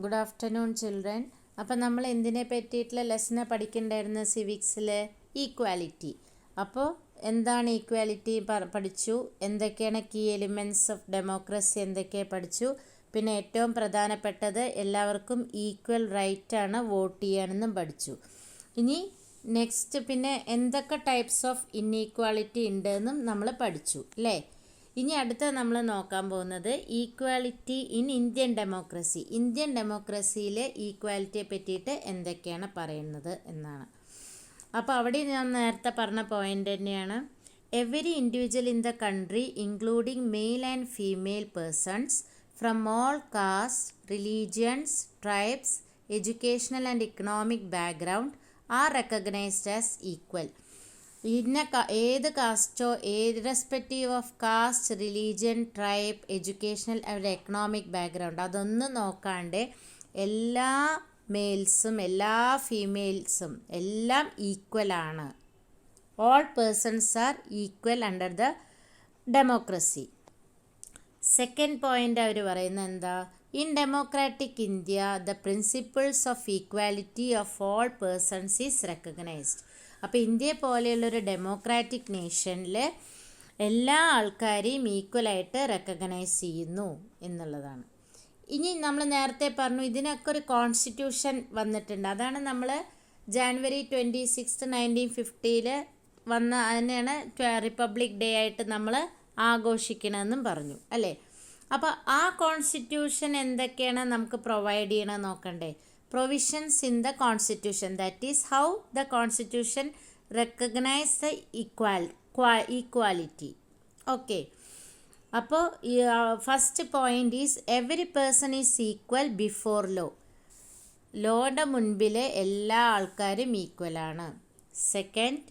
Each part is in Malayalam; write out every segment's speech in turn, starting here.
Good afternoon children. അപ്പം നമ്മൾ എന്തിനെ പറ്റിയിട്ടുള്ള ലെസനെ പഠിക്കണ്ടായിരുന്നു? സിവിക്സിൽ ഈക്വാലിറ്റി. അപ്പോൾ എന്താണ് ഈക്വാലിറ്റി പഠിച്ചു, എന്തൊക്കെയാണ് കീ എലിമെൻറ്റ്സ് ഓഫ് ഡെമോക്രസി എന്തൊക്കെ പഠിച്ചു. പിന്നെ ഏറ്റവും പ്രധാനപ്പെട്ടത് എല്ലാവർക്കും ഈക്വൽ റൈറ്റാണ് വോട്ട് ചെയ്യാനെന്നും പഠിച്ചു. ഇനി നെക്സ്റ്റ് പിന്നെ എന്തൊക്കെ ടൈപ്സ് ഓഫ് ഇൻഈക്വാലിറ്റി ഉണ്ടെന്നും നമ്മൾ പഠിച്ചു അല്ലേ. ഇനി അടുത്ത നമ്മൾ നോക്കാൻ പോകുന്നത് equality in Indian democracy. Indian ഡെമോക്രസിയിലെ ഈക്വാലിറ്റിയെ പറ്റിയിട്ട് എന്തൊക്കെയാണ് പറയുന്നത് എന്നാണ്. അപ്പോൾ അവിടെ ഞാൻ നേരത്തെ പറഞ്ഞ പോയിൻ്റ് തന്നെയാണ്. Every individual in the country including male and female persons from all caste, religions, tribes, educational and economic background are recognised as equal. ഏത് കാസ്റ്റോ respective of caste, religion, tribe, educational and economic background അതൊന്നും നോക്കാണ്ട് എല്ലാ മെയിൽസും എല്ലാ ഫീമെയിൽസും എല്ലാം ഈക്വലാണ്. All persons are equal under the democracy. Second point അവർ പറയുന്നത് എന്താ? In democratic India the principles of equality of all persons is recognised. അപ്പോൾ ഇന്ത്യയെ പോലെയുള്ളൊരു ഡെമോക്രാറ്റിക് നേഷനിൽ എല്ലാ ആൾക്കാരെയും ഈക്വലായിട്ട് റെക്കഗ്നൈസ് ചെയ്യുന്നു എന്നുള്ളതാണ്. ഇനി നമ്മൾ നേരത്തെ പറഞ്ഞു ഇതിനൊക്കെ ഒരു കോൺസ്റ്റിറ്റ്യൂഷൻ വന്നിട്ടുണ്ട്. അതാണ് നമ്മൾ ജാനുവരി 26, 1950 വന്ന അതിനെയാണ് റിപ്പബ്ലിക് ഡേ ആയിട്ട് നമ്മൾ ആഘോഷിക്കണമെന്നും പറഞ്ഞു അല്ലേ. അപ്പോൾ ആ കോൺസ്റ്റിറ്റ്യൂഷൻ എന്തൊക്കെയാണ് നമുക്ക് പ്രൊവൈഡ് ചെയ്യണമെന്ന് നോക്കണ്ടേ. Provisions in the constitution, that is how the constitution recognize the equality. Okay. അപ്പോൾ first point is every person is equal before law. ലോയുടെ മുൻപിൽ എല്ലാ ആൾക്കാരും ഈക്വലാണ്. Second,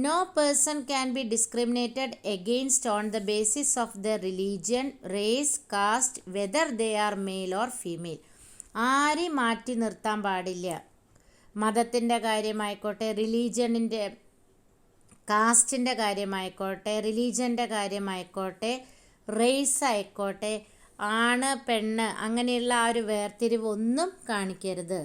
no person can be discriminated against on the basis of the religion, race, caste, whether they are male or female. ആരെയും മാറ്റി നിർത്താൻ പാടില്ല. മതത്തിൻ്റെ കാര്യമായിക്കോട്ടെ, റിലീജിയണിൻ്റെ കാസ്റ്റിൻ്റെ കാര്യമായിക്കോട്ടെ, റിലീജിയൻ്റെ കാര്യമായിക്കോട്ടെ, റേസ് ആയിക്കോട്ടെ, ആണ് പെണ്ണ് അങ്ങനെയുള്ള ആ ഒരു വേർതിരിവ് ഒന്നും കാണിക്കരുത്.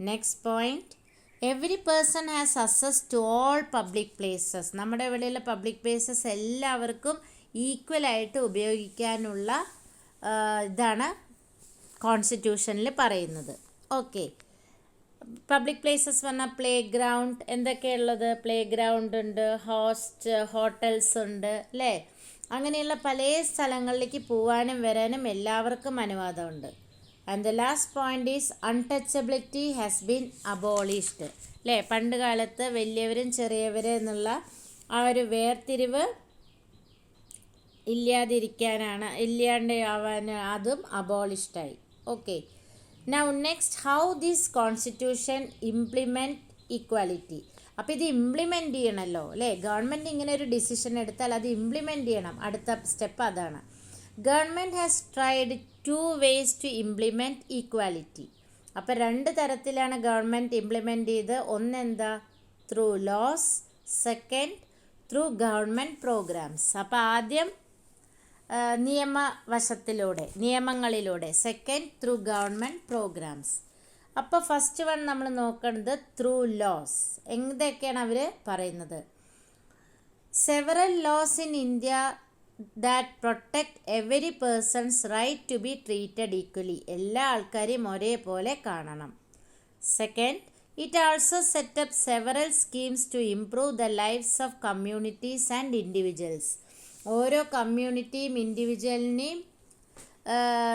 Next point, every person has access to all public places. നമ്മുടെ ഇവിടെയുള്ള പബ്ലിക് പ്ലേസസ് എല്ലാവർക്കും ഈക്വലായിട്ട് ഉപയോഗിക്കാനുള്ള ഇതാണ് കോൺസ്റ്റിറ്റ്യൂഷനിൽ പറയുന്നത്. ഓക്കെ. പബ്ലിക് പ്ലേസസ് പറഞ്ഞാൽ പ്ലേ ഗ്രൗണ്ട് എന്തൊക്കെയുള്ളത്? പ്ലേ ഗ്രൗണ്ട് ഉണ്ട്, ഹോട്ടൽസ് ഉണ്ട് അല്ലേ. അങ്ങനെയുള്ള പല സ്ഥലങ്ങളിലേക്ക് പോകാനും വരാനും എല്ലാവർക്കും അനുവാദമുണ്ട്. And the last point is untouchability has been abolished അല്ലേ. പണ്ട് കാലത്ത് വലിയവരും ചെറിയവരും എന്നുള്ള ആ ഒരു വേർതിരിവ് ഇല്ലാണ്ട് ആവാൻ അതും അബോളിഷ്ഡായി. Okay. Now next, how this constitution implement equality. അപ്പോൾ ഇത് ഇംപ്ലിമെൻറ്റ് ചെയ്യണമല്ലോ അല്ലേ. ഗവൺമെൻറ് ഇങ്ങനെ ഒരു ഡിസിഷൻ എടുത്താൽ അത് ഇംപ്ലിമെൻറ്റ് ചെയ്യണം. അടുത്ത സ്റ്റെപ്പ് അതാണ്. Government has tried 2 ways to implement equality. അപ്പോൾ 2 തരത്തിലാണ് ഗവൺമെൻറ് ഇംപ്ലിമെൻറ്റ് ചെയ്ത്. ഒന്നെന്താ? Through laws. Second, through government programmes. അപ്പോൾ ആദ്യം നിയമങ്ങളിലൂടെ. Second, through government programmes. അപ്പോൾ ഫസ്റ്റ് വൺ നമ്മൾ നോക്കുന്നത് ത്രൂ ലോസ്. എന്തൊക്കെയാണ് അവർ പറയുന്നത്? Several laws in India that protect every person's right to be treated equally. എല്ലാ ആൾക്കാരെയും ഒരേപോലെ കാണണം. Second, it also set up several schemes to improve the lifes of communities and individuals. ഓരോ കമ്മ്യൂണിറ്റിയും ഇൻഡിവിജ്വലിനെയും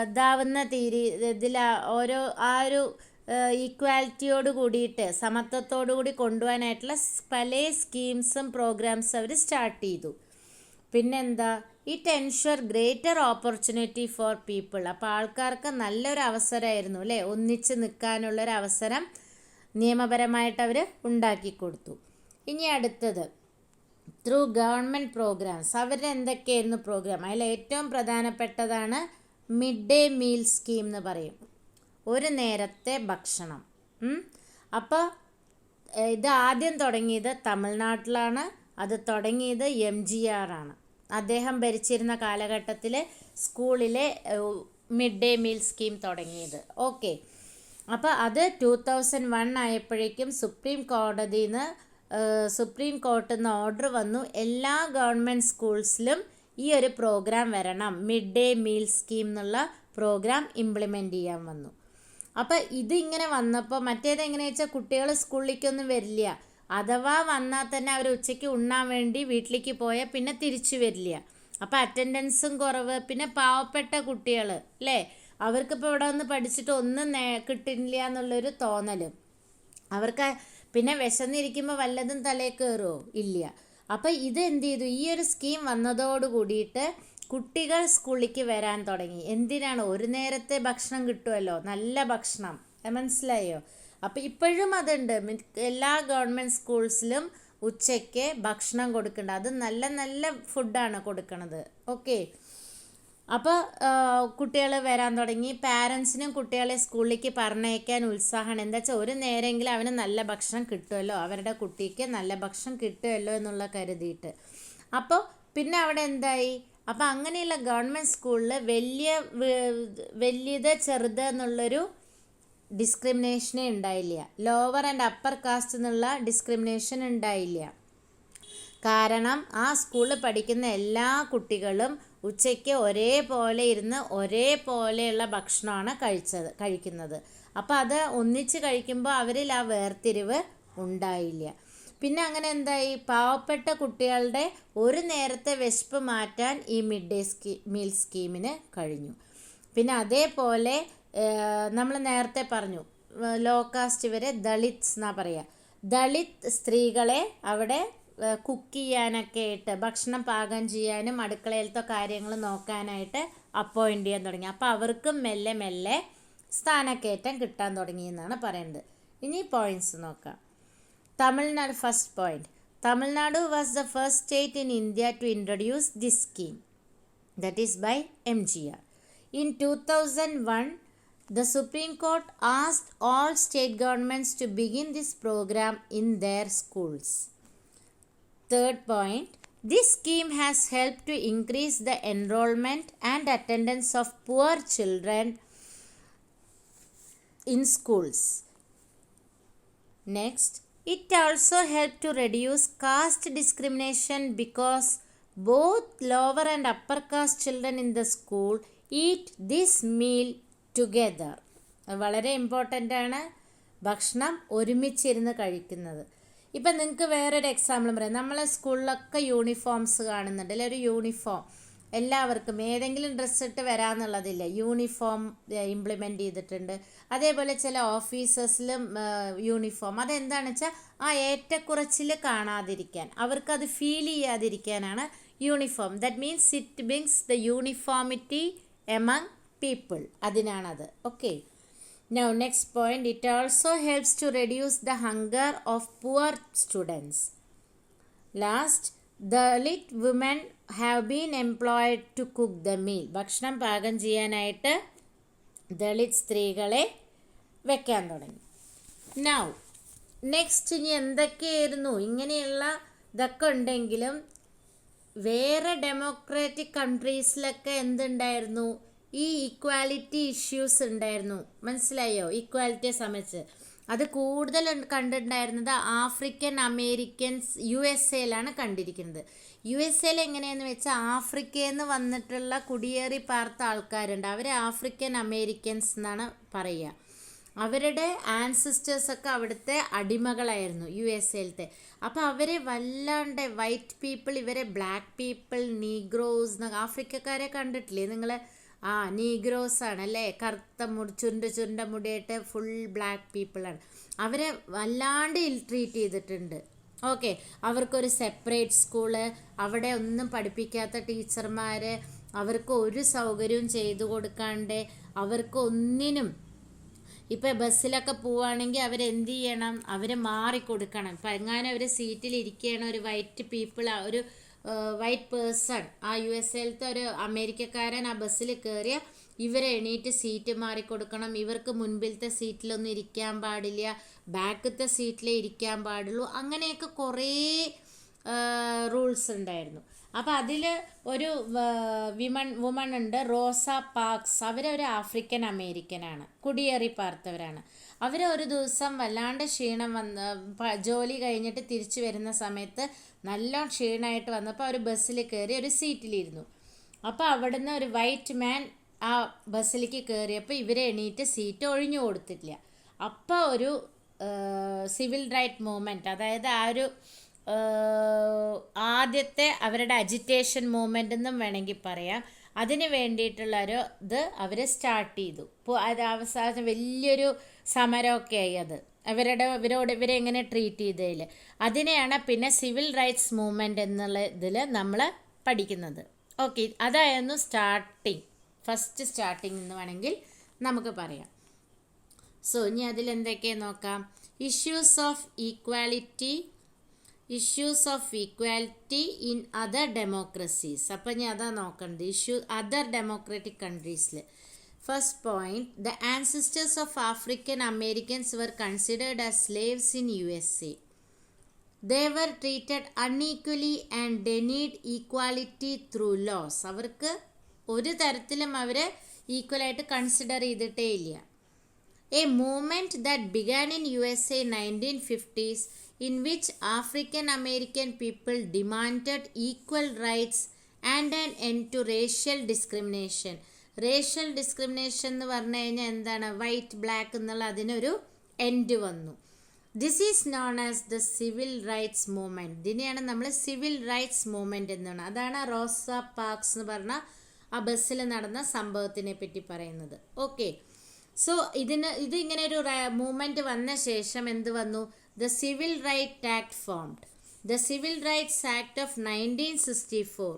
ഇതാവുന്ന ഇതിൽ ഓരോ ആ ഒരു ഈക്വാലിറ്റിയോട് കൂടിയിട്ട് സമത്വത്തോടു കൂടി കൊണ്ടുപോകാനായിട്ടുള്ള പല സ്കീംസും പ്രോഗ്രാംസും അവർ സ്റ്റാർട്ട് ചെയ്തു. പിന്നെന്താ? It ensure greater opportunity for people. അപ്പോൾ ആൾക്കാർക്ക് നല്ലൊരു അവസരമായിരുന്നു അല്ലേ, ഒന്നിച്ച് നിൽക്കാനുള്ളൊരു അവസരം നിയമപരമായിട്ട് അവർ ഉണ്ടാക്കി കൊടുത്തു. ഇനി അടുത്തത് ത്രൂ ഗവൺമെൻറ് പ്രോഗ്രാംസ്. അവരുടെ എന്തൊക്കെയായിരുന്നു പ്രോഗ്രാം? അതിൽ ഏറ്റവും പ്രധാനപ്പെട്ടതാണ് മിഡ് ഡേ മീൽ സ്കീം എന്ന് പറയും, ഒരു നേരത്തെ ഭക്ഷണം. അപ്പോൾ ഇത് ആദ്യം തുടങ്ങിയത് തമിഴ്നാട്ടിലാണ്. അത് തുടങ്ങിയത് MGR ആണ്. അദ്ദേഹം ഭരിച്ചിരുന്ന കാലഘട്ടത്തിൽ സ്കൂളിലെ മിഡ് ഡേ മീൽ സ്കീം തുടങ്ങിയത്. ഓക്കെ, അപ്പോൾ അത് 2001 ആയപ്പോഴേക്കും സുപ്രീം കോർട്ടിൽ നിന്ന് ഓർഡർ വന്നു, എല്ലാ ഗവൺമെൻറ് സ്കൂൾസിലും ഈ ഒരു പ്രോഗ്രാം വരണം, മിഡ് ഡേ മീൽ സ്കീം എന്നുള്ള പ്രോഗ്രാം ഇംപ്ലിമെൻ്റ് ചെയ്യാൻ വന്നു. അപ്പോൾ ഇതിങ്ങനെ വന്നപ്പോൾ മറ്റേതെങ്ങനെയാ വെച്ചാൽ കുട്ടികൾ സ്കൂളിലേക്കൊന്നും വരില്ല, അഥവാ വന്നാൽ തന്നെ അവർ ഉച്ചയ്ക്ക് ഉണ്ണാൻ വേണ്ടി വീട്ടിലേക്ക് പോയാൽ പിന്നെ തിരിച്ചു വരില്ല. അപ്പോൾ അറ്റൻഡൻസും കുറവ്, പിന്നെ പാവപ്പെട്ട കുട്ടികൾ അല്ലേ, അവർക്കിപ്പോൾ ഇവിടെ വന്ന് പഠിച്ചിട്ട് ഒന്നും കിട്ടില്ല എന്നുള്ളൊരു തോന്നലും അവർക്ക്. പിന്നെ വിശന്നിരിക്കുമ്പോൾ വല്ലതും തലയിൽ കയറുമോ? ഇല്ല. അപ്പോൾ ഇത് എന്ത് ചെയ്തു, ഈ ഒരു സ്കീം വന്നതോട് കൂടിയിട്ട് കുട്ടികൾ സ്കൂളിലേക്ക് വരാൻ തുടങ്ങി. എന്തിനാണ്? ഒരു നേരത്തെ ഭക്ഷണം കിട്ടുമല്ലോ, നല്ല ഭക്ഷണം, മനസ്സിലായോ? അപ്പോൾ ഇപ്പോഴും അതുണ്ട്, എല്ലാ ഗവൺമെൻറ് സ്കൂൾസിലും ഉച്ചയ്ക്ക് ഭക്ഷണം കൊടുക്കുന്നുണ്ട്. അത് നല്ല നല്ല ഫുഡാണ് കൊടുക്കണത്. ഓക്കെ, അപ്പോൾ കുട്ടികൾ വരാൻ തുടങ്ങി. പാരൻസിനും കുട്ടികളെ സ്കൂളിലേക്ക് പറഞ്ഞയക്കാൻ ഉത്സാഹമാണ്. എന്താ വെച്ചാൽ ഒരു നേരമെങ്കിലും അവന് നല്ല ഭക്ഷണം കിട്ടുമല്ലോ, അവരുടെ കുട്ടിക്ക് നല്ല ഭക്ഷണം കിട്ടുമല്ലോ എന്നുള്ള കരുതിയിട്ട്. അപ്പോൾ പിന്നെ അവിടെ എന്തായി, അപ്പോൾ അങ്ങനെയുള്ള ഗവൺമെൻറ് സ്കൂളിൽ വലിയത് ചെറുത് എന്നുള്ളൊരു ഡിസ്ക്രിമിനേഷനേ ഉണ്ടായില്ല. ലോവർ ആൻഡ് അപ്പർ കാസ്റ്റ് എന്നുള്ള ഡിസ്ക്രിമിനേഷൻ ഉണ്ടായില്ല. കാരണം ആ സ്കൂളിൽ പഠിക്കുന്ന എല്ലാ കുട്ടികളും ഉച്ചയ്ക്ക് ഒരേപോലെ ഇരുന്ന് ഒരേപോലെയുള്ള ഭക്ഷണമാണ് കഴിക്കുന്നത്. അപ്പോൾ അത് ഒന്നിച്ച് കഴിക്കുമ്പോൾ അവരിൽ ആ വേർതിരിവ് ഉണ്ടായില്ല. പിന്നെ അങ്ങനെ എന്തായി, പാവപ്പെട്ട കുട്ടികളുടെ ഒരു നേരത്തെ വിശപ്പ് മാറ്റാൻ ഈ മിഡ് ഡേ മീൽ സ്കീമിന് കഴിഞ്ഞു. പിന്നെ അതേപോലെ നമ്മൾ നേരത്തെ പറഞ്ഞു, ലോ കാസ്റ്റ് വരെ ദളിത്സ് എന്നാ പറയുക, ദളിത് സ്ത്രീകളെ അവിടെ കുക്ക് ചെയ്യാനൊക്കെ ആയിട്ട്, ഭക്ഷണം പാകം ചെയ്യാനും അടുക്കളയിലത്തെ കാര്യങ്ങൾ നോക്കാനായിട്ട് അപ്പോയിൻ്റ് ചെയ്യാൻ തുടങ്ങി. അപ്പോൾ അവർക്കും മെല്ലെ മെല്ലെ സ്ഥാനക്കയറ്റം കിട്ടാൻ തുടങ്ങിയെന്നാണ് പറയുന്നത്. ഇനി പോയിൻറ്റ്സ് നോക്കാം. Tamil Nadu, first point, Tamil Nadu was the first state in India to introduce this scheme, that is by MGR. In 2001, the Supreme Court asked all state governments to begin this program in their schools. Third point, this scheme has helped to increase the enrollment and attendance of poor children in schools. Next, it also helped to reduce caste discrimination because both lower and upper caste children in the school eat this meal together. വളരെ ഇമ്പോർട്ടൻ്റ് ആണ് ഭക്ഷണം ഒരുമിച്ചിരുന്ന് കഴിക്കുന്നത്. ഇപ്പം നിങ്ങൾക്ക് വേറൊരു എക്സാമ്പിൾ പറയാം. നമ്മളെ സ്കൂളിലൊക്കെ യൂണിഫോംസ് കാണുന്നുണ്ട് അല്ലെ, ഒരു യൂണിഫോം എല്ലാവർക്കും ഏതെങ്കിലും ഡ്രസ്സ് ഇട്ട് വരാമെന്നുള്ളതില്ല, യൂണിഫോം ഇംപ്ലിമെൻ്റ് ചെയ്തിട്ടുണ്ട്. അതേപോലെ ചില ഓഫീസേഴ്സിലും യൂണിഫോം. അതെന്താണെന്ന് വെച്ചാൽ ആ ഏറ്റക്കുറച്ചിൽ കാണാതിരിക്കാൻ, അവർക്കത് ഫീൽ ചെയ്യാതിരിക്കാനാണ് uniform. That means it brings the uniformity among people, അതിനാണത്. Okay, now next point, it also helps to reduce the hunger of poor students. Last, Dalit women have been employed to cook the meal. ഭക്ഷണം പാകം ചെയ്യാനായിട്ട് ദളിത് സ്ത്രീകളെ വെക്കാൻ തുടങ്ങി. Now നെക്സ്റ്റ് ഇനി എന്തൊക്കെയായിരുന്നു, ഇങ്ങനെയുള്ള ഇതൊക്കെ ഉണ്ടെങ്കിലും വേറെ ഡെമോക്രാറ്റിക് കൺട്രീസിലൊക്കെ എന്തുണ്ടായിരുന്നു, ഈ ഈക്വാലിറ്റി ഇഷ്യൂസ് ഉണ്ടായിരുന്നു. മനസ്സിലായോ? ഈക്വാലിറ്റിയെ സംബന്ധിച്ച് അത് കൂടുതൽ കണ്ടിട്ടുണ്ടായിരുന്നത് ആഫ്രിക്കൻ അമേരിക്കൻസ് USA കണ്ടിരിക്കുന്നത്. USA എങ്ങനെയെന്ന് വെച്ചാൽ ആഫ്രിക്കയിൽ നിന്ന് വന്നിട്ടുള്ള കുടിയേറി പാർത്ത ആൾക്കാരുണ്ട്, അവരെ ആഫ്രിക്കൻ അമേരിക്കൻസ് എന്നാണ് പറയുക. അവരുടെ ആൻസിസ്റ്റേഴ്സൊക്കെ അവിടുത്തെ അടിമകളായിരുന്നു USA. അപ്പോൾ അവരെ വല്ലാണ്ട് വൈറ്റ് പീപ്പിൾ ഇവരെ ബ്ലാക്ക് പീപ്പിൾ, നീഗ്രോസ് എന്നൊക്കെ, ആഫ്രിക്കക്കാരെ കണ്ടിട്ടില്ലേ നിങ്ങൾ? നീഗ്രോസ് ആണ് അല്ലേ, കറുത്ത ചുരുണ്ട മുടിയായിട്ട് ഫുൾ ബ്ലാക്ക് പീപ്പിളാണ്. അവരെ വല്ലാണ്ട് ട്രീറ്റ് ചെയ്തിട്ടുണ്ട്. ഓക്കെ, അവർക്കൊരു സെപ്പറേറ്റ് സ്കൂള്, അവിടെ ഒന്നും പഠിപ്പിക്കാത്ത ടീച്ചർമാർ, അവർക്ക് ഒരു സൗകര്യവും ചെയ്തു കൊടുക്കാണ്ട്, അവർക്ക് ഒന്നിനും. ഇപ്പം ബസ്സിലൊക്കെ പോവുകയാണെങ്കിൽ അവരെന്ത് ചെയ്യണം, അവർ മാറിക്കൊടുക്കണം. ഇപ്പം എങ്ങാനും അവർ സീറ്റിൽ ഇരിക്കുകയാണ്, ഒരു വൈറ്റ് പീപ്പിൾ, ഒരു വൈറ്റ് പേഴ്സൺ, ആ USA ഒരു അമേരിക്കക്കാരൻ ആ ബസ്സിൽ കയറിയ ഇവരെ എണീറ്റ് സീറ്റ് മാറിക്കൊടുക്കണം. ഇവർക്ക് മുൻപിലത്തെ സീറ്റിലൊന്നും ഇരിക്കാൻ പാടില്ല, ബാക്കത്തെ സീറ്റിലേ ഇരിക്കാൻ പാടുള്ളൂ. അങ്ങനെയൊക്കെ കുറേ റൂൾസ് ഉണ്ടായിരുന്നു. അപ്പോൾ അതിൽ ഒരു വുമൺ ഉണ്ട്, റോസ പാർക്സ്. അവരൊരു ആഫ്രിക്കൻ അമേരിക്കനാണ്, കുടിയേറി പാർത്തവരാണ്. അവർ ഒരു ദിവസം വല്ലാണ്ട് ക്ഷീണം വന്ന് ജോലി കഴിഞ്ഞിട്ട് തിരിച്ചു വരുന്ന സമയത്ത് നല്ല ക്ഷീണമായിട്ട് വന്നപ്പോൾ അവർ ബസ്സിൽ കയറി ഒരു സീറ്റിലിരുന്നു. അപ്പോൾ അവിടുന്ന് ഒരു വൈറ്റ് മാൻ ആ ബസ്സിലേക്ക് കയറിയപ്പോൾ ഇവരെ എണീറ്റ് സീറ്റ് ഒഴിഞ്ഞു കൊടുത്തിട്ടില്ല. അപ്പോൾ ഒരു സിവിൽ റൈറ്റ് മൂവ്മെൻറ്റ്, അതായത് ആ ഒരു ആദ്യത്തെ അവരുടെ അജിറ്റേഷൻ മൂവ്മെൻ്റ് എന്നും വേണമെങ്കിൽ പറയാം, അതിന് വേണ്ടിയിട്ടുള്ളൊരു ഇത് അവർ സ്റ്റാർട്ട് ചെയ്തു. ഇപ്പോൾ അത് അവസാനം വലിയൊരു സമരമൊക്കെ ആയി. അത് ഇവരെ എങ്ങനെ ട്രീറ്റ് ചെയ്തതിൽ അതിനെയാണ് പിന്നെ സിവിൽ റൈറ്റ്സ് മൂവ്മെൻറ്റ് എന്നുള്ള ഇതിൽ നമ്മൾ പഠിക്കുന്നത്. ഓക്കെ, അതായിരുന്നു ഫസ്റ്റ് സ്റ്റാർട്ടിങ് എന്ന് വേണമെങ്കിൽ നമുക്ക് പറയാം. സോ ഇനി അതിലെന്തൊക്കെയാണ് നോക്കാം. Issues of equality in other democracies. അപ്പം ഞാൻ അതാ നോക്കേണ്ടത്, അതർ ഡെമോക്രാറ്റിക് കൺട്രീസിൽ. First point, the ancestors of African Americans were considered as slaves in USA. They were treated unequally and denied equality through laws. അവർക്ക് ഒരു തരത്തിലും അവരെ ഈക്വലായിട്ട് കൺസിഡർ ചെയ്തിട്ടേ ഇല്ല. A movement that began in USA 1950s in which African American people demanded equal rights and an end to racial discrimination. Racial discrimination എന്ന് പറഞ്ഞു കഴിഞ്ഞാൽ എന്താണ്, വൈറ്റ് ബ്ലാക്ക് എന്നുള്ള അതിനൊരു എൻഡ് വന്നു. This is known as the civil rights movement. ഇതിനെയാണ് നമ്മൾ സിവിൽ റൈറ്റ്സ് മൂവ്മെൻറ്റ് എന്നാണ്. അതാണ് റോസ പാർക്സ് എന്ന് പറഞ്ഞ ആ ബസ്സിൽ നടന്ന സംഭവത്തിനെ പറ്റി പറയുന്നത്. ഓക്കെ, സോ ഇതിങ്ങനെ ഒരു മൂവ്മെൻറ്റ് വന്ന ശേഷം എന്ത് വന്നു, the civil right act formed. The civil rights act of 1964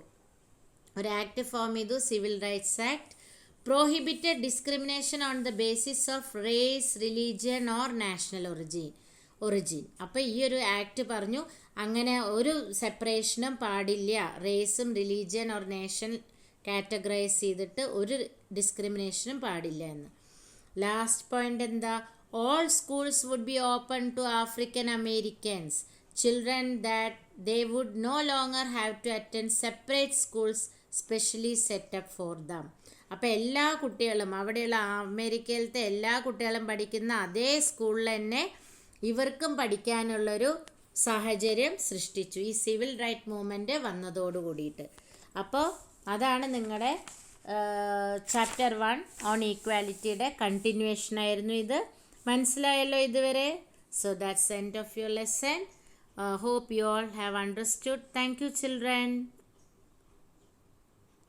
ഒരു ആക്ട് ഫോം ചെയ്തു, civil rights act. prohibited discrimination on the basis of race, religion or national origin. അപ്പോൾ ഈ ഒരു ആക്ട് പറഞ്ഞു അങ്ങനെ ഒരു സെപ്പറേഷനും പാടില്ല, റേസും റിലീജിയൻ ഓർ നേഷൻ കാറ്റഗറൈസ് ചെയ്തിട്ട് ഒരു ഡിസ്ക്രിമിനേഷനും പാടില്ല എന്ന്. ലാസ്റ്റ് പോയിന്റ് എന്താ, all schools would be open to African Americans children, that they would no longer have to attend separate schools specially set up for them. അപ്പോൾ എല്ലാ കുട്ടികളും, അവിടെയുള്ള അമേരിക്കയിലത്തെ എല്ലാ കുട്ടികളും പഠിക്കുന്ന അതേ സ്കൂളിൽ തന്നെ ഇവർക്കും പഠിക്കാനുള്ളൊരു സാഹചര്യം സൃഷ്ടിച്ചു ഈ സിവിൽ റൈറ്റ് മൂവ്മെൻറ്റ് വന്നതോടു കൂടിയിട്ട്. അപ്പോൾ അതാണ് നിങ്ങളുടെ ചാപ്റ്റർ 1 ഓൺ ഈക്വാലിറ്റിയുടെ കണ്ടിന്യൂവേഷൻ ആയിരുന്നു ഇത്. മനസ്സിലായല്ലോ ഇതുവരെ? So that's end of your lesson. Hope you all have understood. Thank you, children.